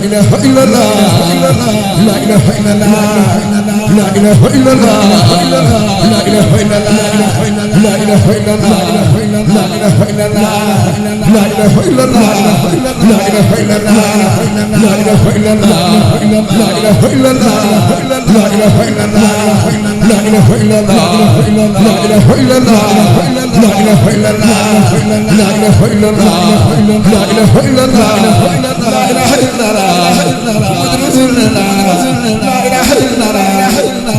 ilaha illallah la ilaha illallah la ilaha illallah la ilaha illallah la ilaha illallah la ilaha illallah la ilaha illallah la ilaha illallah la ilaha illallah la ilaha illallah la ilaha illallah la ilaha illallah la ilaha illallah la ilaha illallah la ilaha illallah la ilaha illallah la ilaha illallah Muhammad Rasulullah la ilaha illallah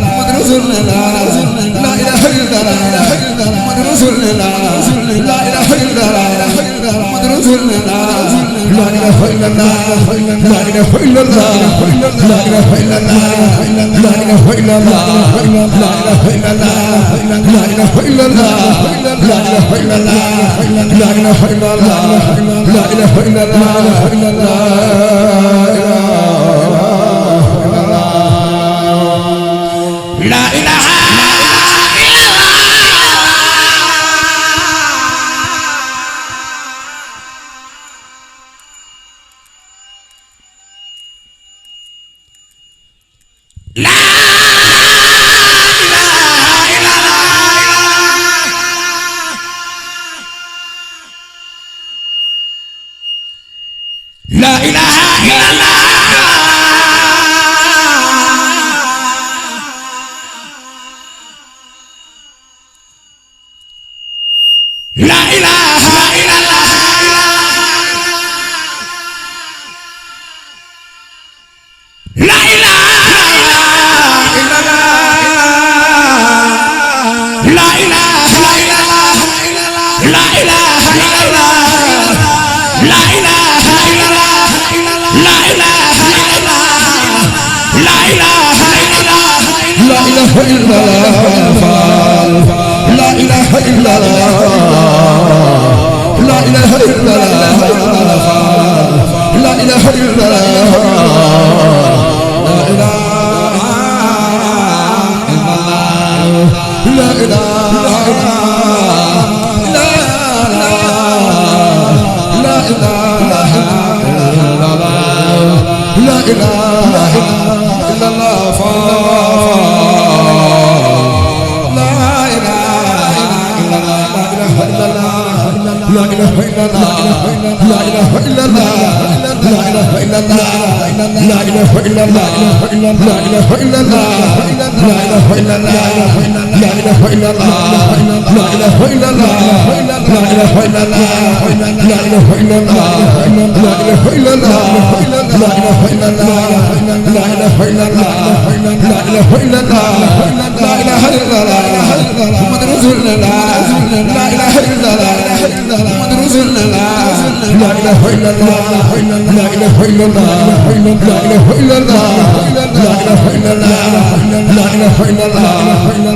Muhammad Rasulullah la ilaha illallah Muhammad Rasulullah la ilaha illallah Muhammad Rasulullah la ilaha illallah la ilaha illallah la ilaha illallah la ilaha illallah la ilaha illallah la ilaha illallah la ilaha illallah la ilaha illallah la ilaha illallah la ilaha La ilaha illallah La ilaha illallah La ilaha illallah La ilaha illallah La ilaha illallah La ilaha illallah La ilaha illallah La ilaha illallah La ilaha illallah La ilaha illallah La ilaha illallah La ilaha illallah La ilaha illallah La ilaha La ilaha La ilaha illallah La ilaha illallah La ilaha illallah La ilaha illallah La ilaha illallah La ilaha illallah La ilaha illallah La ilaha illallah La ilaha illallah La ilaha illallah La ilaha illallah La ilaha illallah La ilaha illallah La ilaha illallah La ilaha illallah Muhammad Rasulullah La ilaha illallah Muhammad Rasulullah La ilaha illallah La ilaha illallah La ilaha illallah La ilaha illallah La ilaha illallah La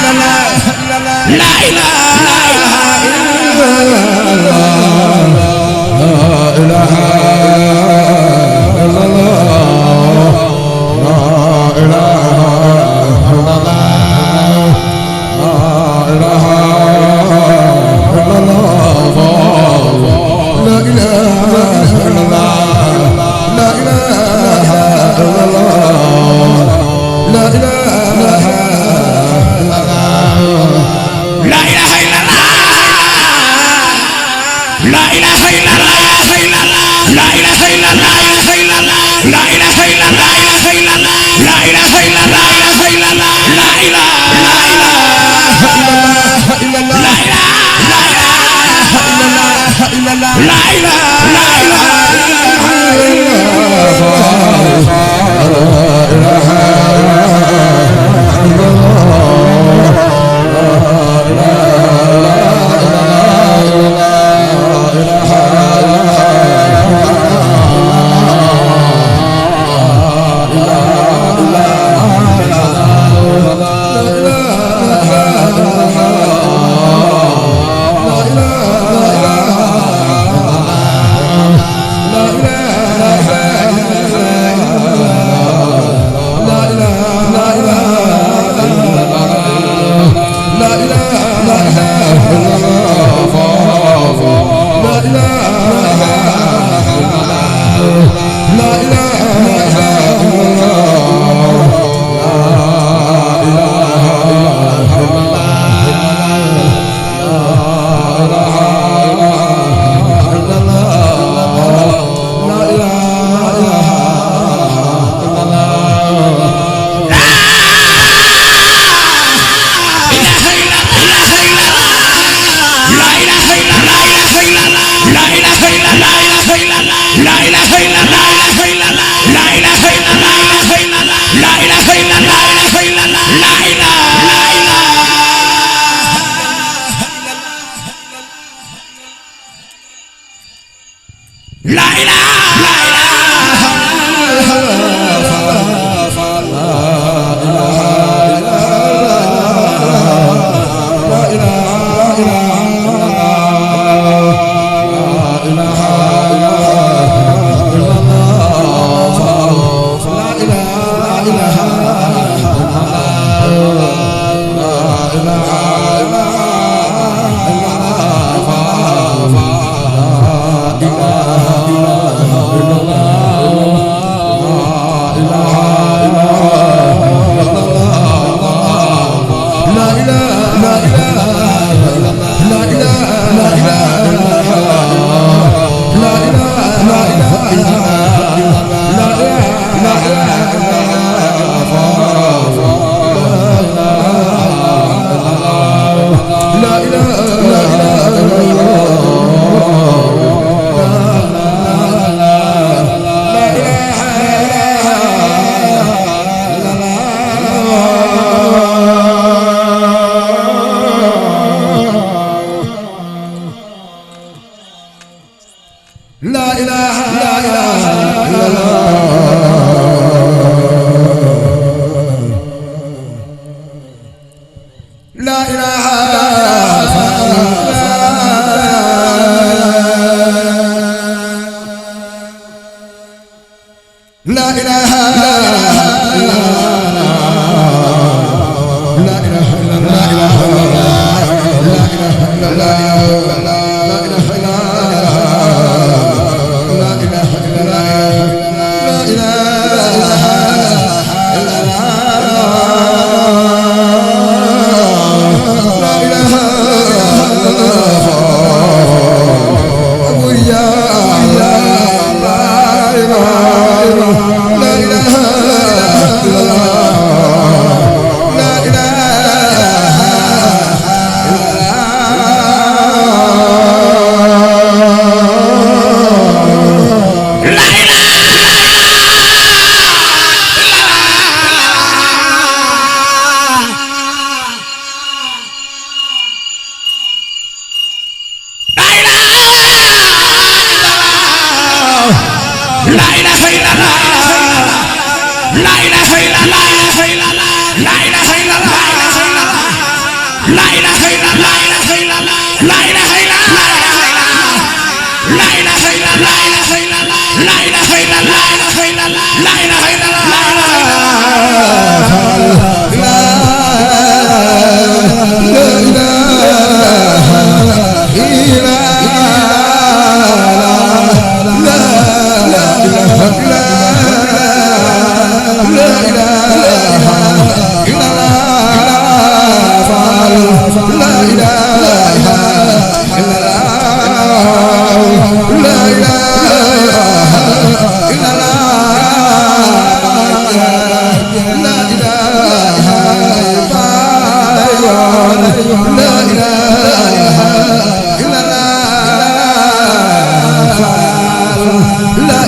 La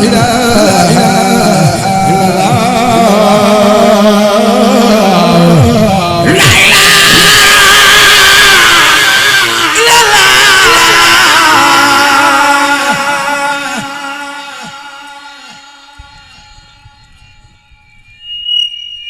إله